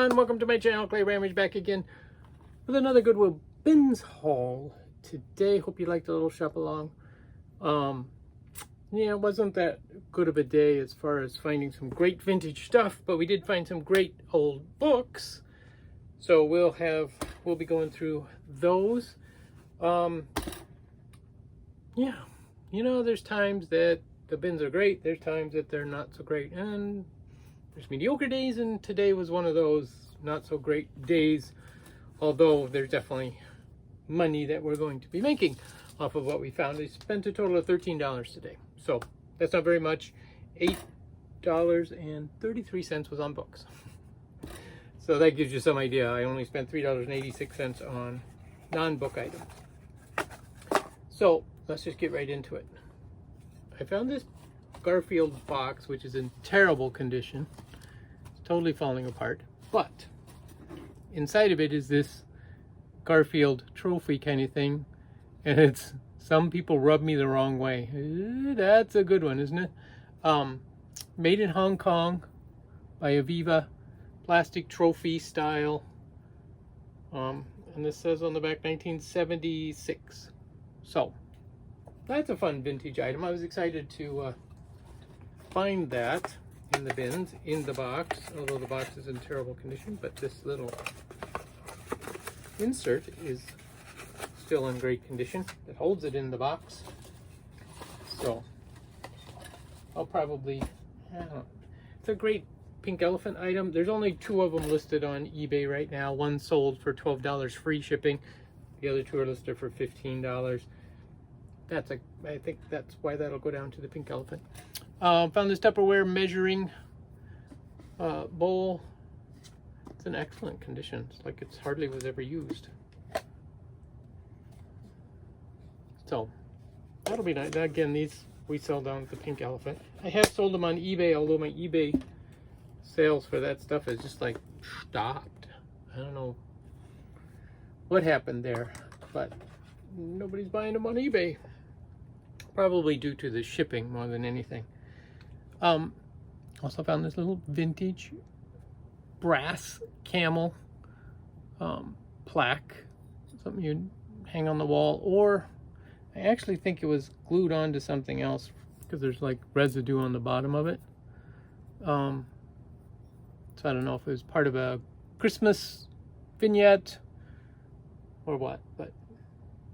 everyone, welcome to my channel, Clay Rammage, back again with another Goodwill bins haul today. Hope you liked the little shop along. Yeah, it wasn't that good of a day as far as finding some great vintage stuff, but we did find some great old books. So we'll be going through those. Yeah, you know, there's times that the bins are great, there's times that they're not so great, and there's mediocre days, and today was one of those not so great days, although there's definitely money that we're going to be making off of what we found. We spent a total of $13 today, so that's not very much. $8.33 was on books. So that gives you some idea. I only spent $3.86 on non-book items. So let's just get right into it. I found this Garfield box, which is in terrible condition. It's totally falling apart. But inside of it is this Garfield trophy kind of thing. And it's, some people rub me the wrong way. That's a good one, isn't it? Made in Hong Kong by Aviva. Plastic trophy style. And this says on the back 1976. So that's a fun vintage item. I was excited to find that in the bins, in the box, although the box is in terrible condition, but this little insert is still in great condition. It holds it in the box. So I'll probably, I don't know, it's a great pink elephant item. There's only 2 of them listed on eBay right now. One sold for $12 free shipping. The other 2 are listed for $15. I think that's why that'll go down to the pink elephant. Found this Tupperware measuring bowl. It's in excellent condition. It's like it's hardly was ever used. So that'll be nice. Again, these we sell down at the pink elephant. I have sold them on eBay, although my eBay sales for that stuff is just like stopped. I don't know what happened there, but nobody's buying them on eBay. Probably due to the shipping more than anything. Also found this little vintage brass camel plaque, something you'd hang on the wall, or I actually think it was glued onto something else because there's like residue on the bottom of it. So I don't know if it was part of a Christmas vignette or what, but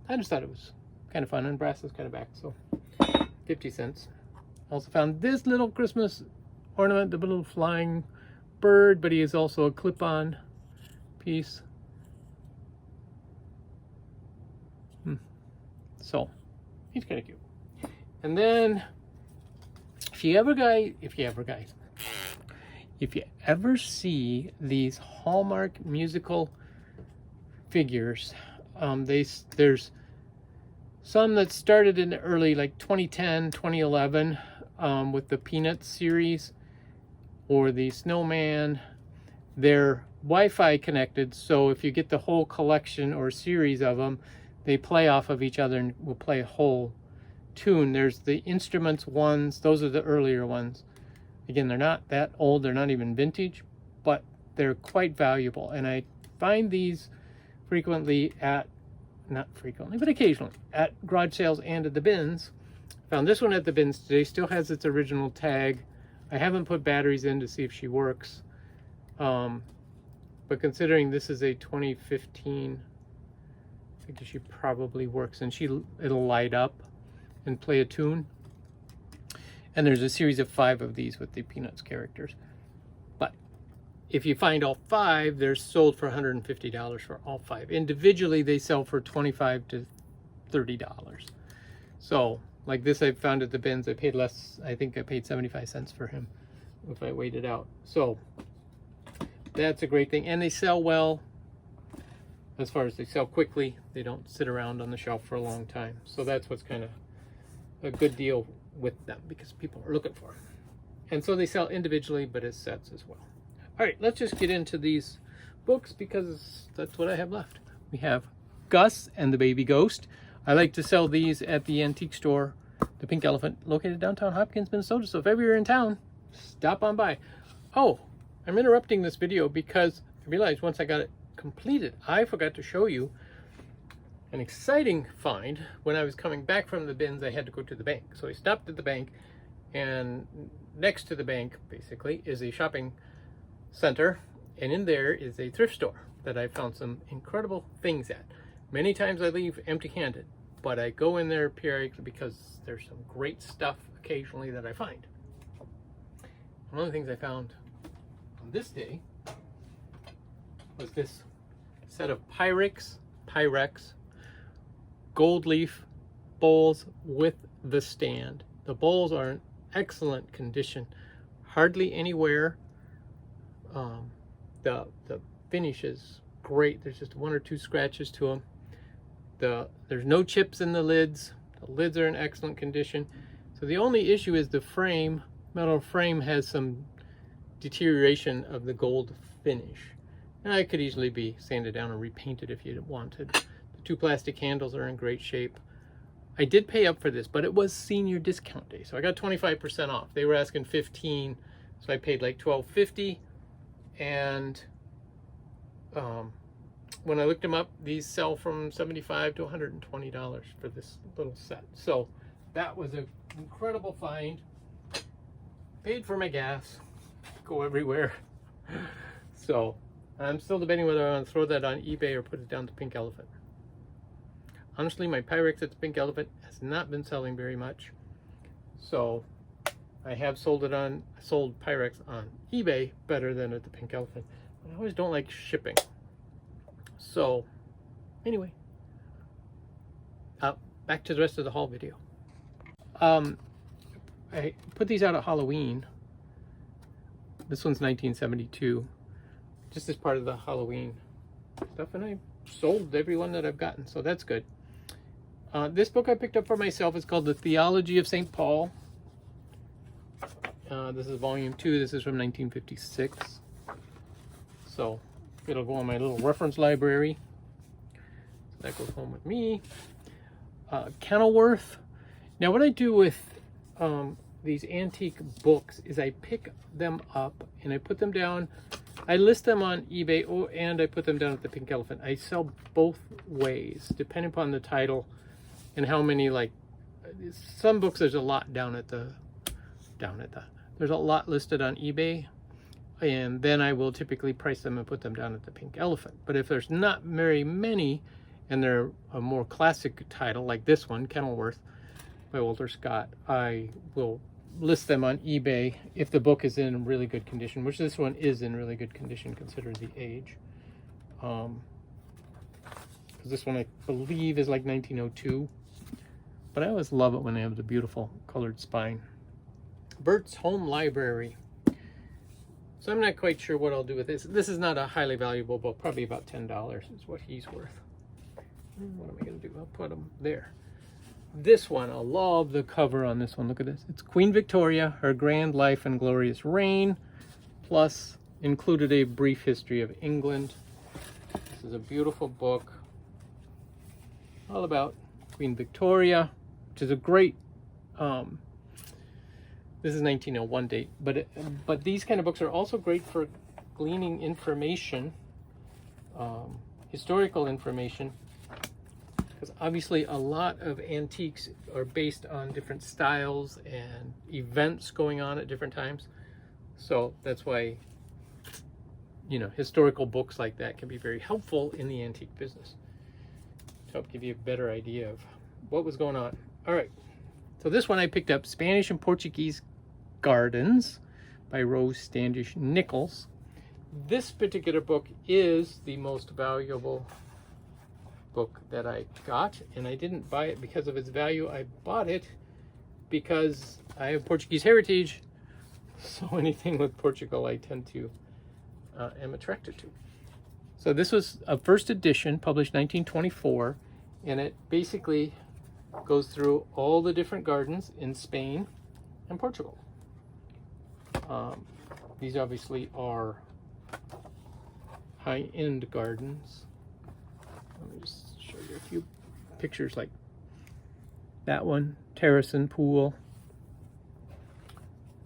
I just thought it was kind of fun, and brass is kind of back, so 50 cents. Also found this little Christmas ornament, the little flying bird, but he is also a clip-on piece. So he's kind of cute. And then if you ever see these Hallmark musical figures, there's some that started in the early, like 2010, 2011, with the Peanuts series or the Snowman. They're Wi-Fi connected, so if you get the whole collection or series of them, they play off of each other and will play a whole tune. There's the Instruments ones, those are the earlier ones. Again, they're not that old, they're not even vintage, but they're quite valuable. And I find these frequently at, not frequently, but occasionally, at garage sales and at the bins. Found this one at the bins today, still has its original tag. I haven't put batteries in to see if she works. But considering this is a 2015, I think she probably works, and it'll light up and play a tune. And there's a series of 5 of these with the Peanuts characters. But if you find all 5, they're sold for $150 for all 5. Individually, they sell for $25 to $30. So, like this I found at the bins, I paid less. I think I paid 75 cents for him if I weighed it out. So, that's a great thing. And they sell well. As far as they sell quickly, they don't sit around on the shelf for a long time. So that's what's kind of a good deal with them, because people are looking for them. And so they sell individually, but as sets as well. All right, let's just get into these books because that's what I have left. We have Gus and the Baby Ghost. I like to sell these at the antique store, the Pink Elephant, located downtown Hopkins, Minnesota. So if ever you're in town, stop on by. Oh, I'm interrupting this video because I realized once I got it completed, I forgot to show you an exciting find. When I was coming back from the bins, I had to go to the bank. So I stopped at the bank, and next to the bank, basically, is a shopping center, and in there is a thrift store that I found some incredible things at. Many times I leave empty-handed, but I go in there periodically because there's some great stuff occasionally that I find. One of the things I found on this day was this set of Pyrex gold leaf bowls with the stand. The bowls are in excellent condition, hardly any wear. The finish is great. There's just 1 or 2 scratches to them. There's no chips in the lids. The lids are in excellent condition. So the only issue is the frame, metal frame, has some deterioration of the gold finish. Now, it could easily be sanded down and repainted if you wanted. The 2 plastic handles are in great shape. I did pay up for this, but it was senior discount day, so I got 25% off. They were asking $15, so I paid like $12.50. And when I looked them up, these sell from $75 to $120 for this little set. So that was an incredible find. Paid for my gas, go everywhere. So I'm still debating whether I want to throw that on eBay or put it down to Pink Elephant. Honestly, my Pyrex at the Pink Elephant has not been selling very much. So I have sold Pyrex on eBay better than at the Pink Elephant. I always don't like shipping. So anyway, back to the rest of the haul video. I put these out at Halloween. This one's 1972, just as part of the Halloween stuff, and I sold every one that I've gotten, so that's good. This book I picked up for myself is called The Theology of St. Paul. This is volume 2. This is from 1956. So it'll go on my little reference library. So that goes home with me. Kenilworth. Now, what I do with these antique books is I pick them up and I put them down. I list them on eBay and I put them down at the Pink Elephant. I sell both ways, depending upon the title and how many, like, some books there's a lot there's a lot listed on eBay, and then I will typically price them and put them down at the Pink Elephant. But if there's not very many and they're a more classic title like this one, Kenilworth by Walter Scott, I will list them on eBay if the book is in really good condition, which this one is in really good condition considering the age. Because this one I believe is like 1902, but I always love it when they have the beautiful colored spine. Bert's Home Library. So I'm not quite sure what I'll do with this. This is not a highly valuable book, probably about $10 is what he's worth. What am I going to do? I'll put him there. This one, I love the cover on this one. Look at this. It's Queen Victoria, Her Grand Life and Glorious Reign, plus included a brief history of England. This is a beautiful book all about Queen Victoria, which is a great, this is 1901 date, but these kind of books are also great for gleaning information, historical information, because obviously a lot of antiques are based on different styles and events going on at different times. So that's why, you know, historical books like that can be very helpful in the antique business to help give you a better idea of what was going on. All right, so this one I picked up, Spanish and Portuguese Gardens by Rose Standish Nichols. This particular book is the most valuable book that I got, and I didn't buy it because of its value. I bought it because I have Portuguese heritage, so anything with Portugal I tend to am attracted to. So this was a first edition published 1924, and it basically goes through all the different gardens in Spain and Portugal. These obviously are high-end gardens. Let me just show you a few pictures like that one, terrace and pool.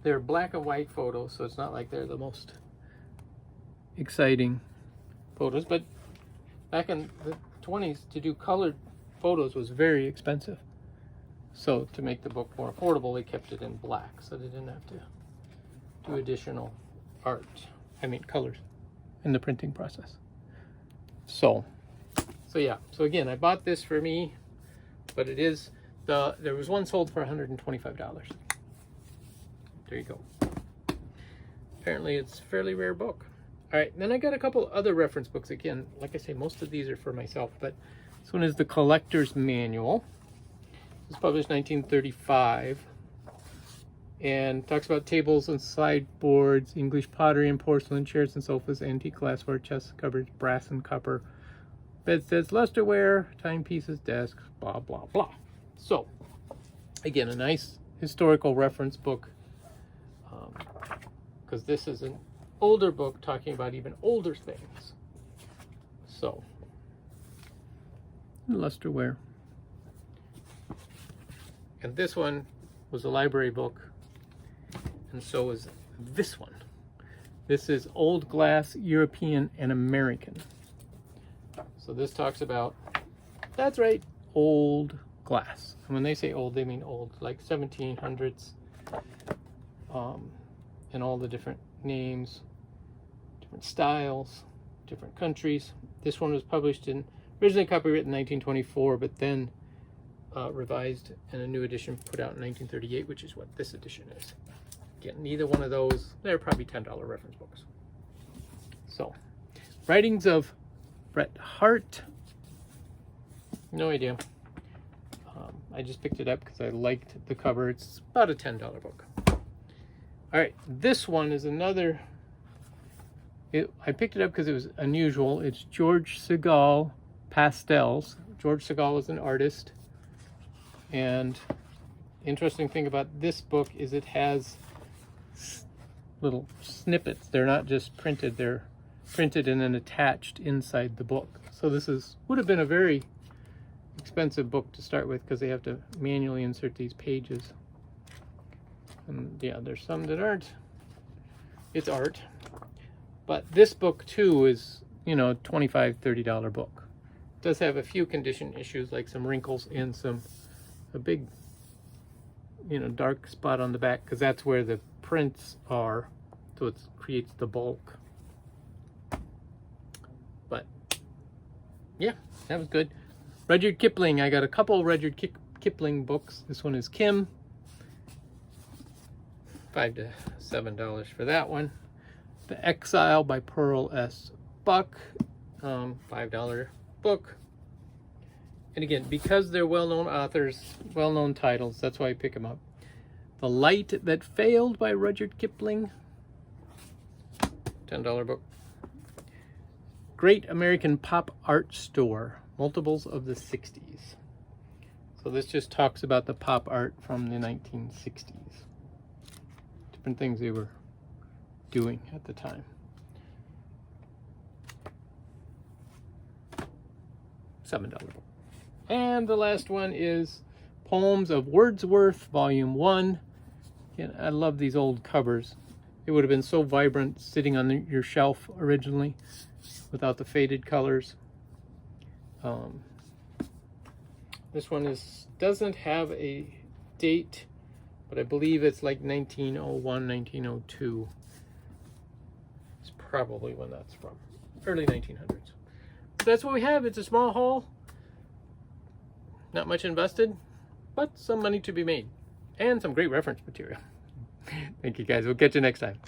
They're black and white photos, so it's not like they're the most exciting photos, but back in the 20s, to do colored photos was very expensive. So to make the book more affordable, they kept it in black, so they didn't have to do additional colors in the printing process. So yeah. So again, I bought this for me, but it is there was one sold for $125. There you go. Apparently it's a fairly rare book. All right, then I got a couple other reference books. Again, like I say, most of these are for myself, but this one is the Collector's Manual. It was published 1935 and talks about tables and sideboards, English pottery and porcelain, chairs and sofas, antique glassware, chests, cupboards, brass and copper, bedsteads, lusterware, timepieces, desks, blah, blah, blah. So, again, a nice historical reference book, because this is an older book talking about even older things. So, lusterware. And this one was a library book, and so is this one. This is Old Glass, European and American. So this talks about, that's right, old glass. And when they say old, they mean old, like 1700s, and all the different names, different styles, different countries. This one was published originally copyrighted in 1924, but then revised and a new edition put out in 1938, which is what this edition is. Again, neither one of those, they're probably $10 reference books. So, writings of Bret Harte, no idea. I just picked it up because I liked the cover. It's about a $10 book. All right, this one is another, I picked it up because it was unusual. It's George Segal Pastels. George Segal is an artist. And interesting thing about this book is it has little snippets. They're not just printed, they're printed and then attached inside the book. So this would have been a very expensive book to start with because they have to manually insert these pages. And yeah, there's some that aren't. It's art. But this book too is, $25, $30 book. It does have a few condition issues like some wrinkles and a big, dark spot on the back because that's where the prints are. So it creates the bulk. But yeah, that was good. Rudyard Kipling. I got a couple Rudyard Kipling books. This one is Kim. $5 to $7 for that one. The Exile by Pearl S. Buck. $5 book. And again, because they're well-known authors, well-known titles, that's why I pick them up. The Light That Failed by Rudyard Kipling. $10 book. Great American Pop Art Store. Multiples of the 60s. So this just talks about the pop art from the 1960s. Different things they were doing at the time. $7 book. And the last one is Poems of Wordsworth, Volume 1. Again, I love these old covers. It would have been so vibrant sitting on your shelf originally without the faded colors. This one doesn't have a date, but I believe it's like 1901, 1902. It's probably when that's from. Early 1900s. So that's what we have. It's a small haul. Not much invested, but some money to be made. And some great reference material. Thank you guys. We'll catch you next time.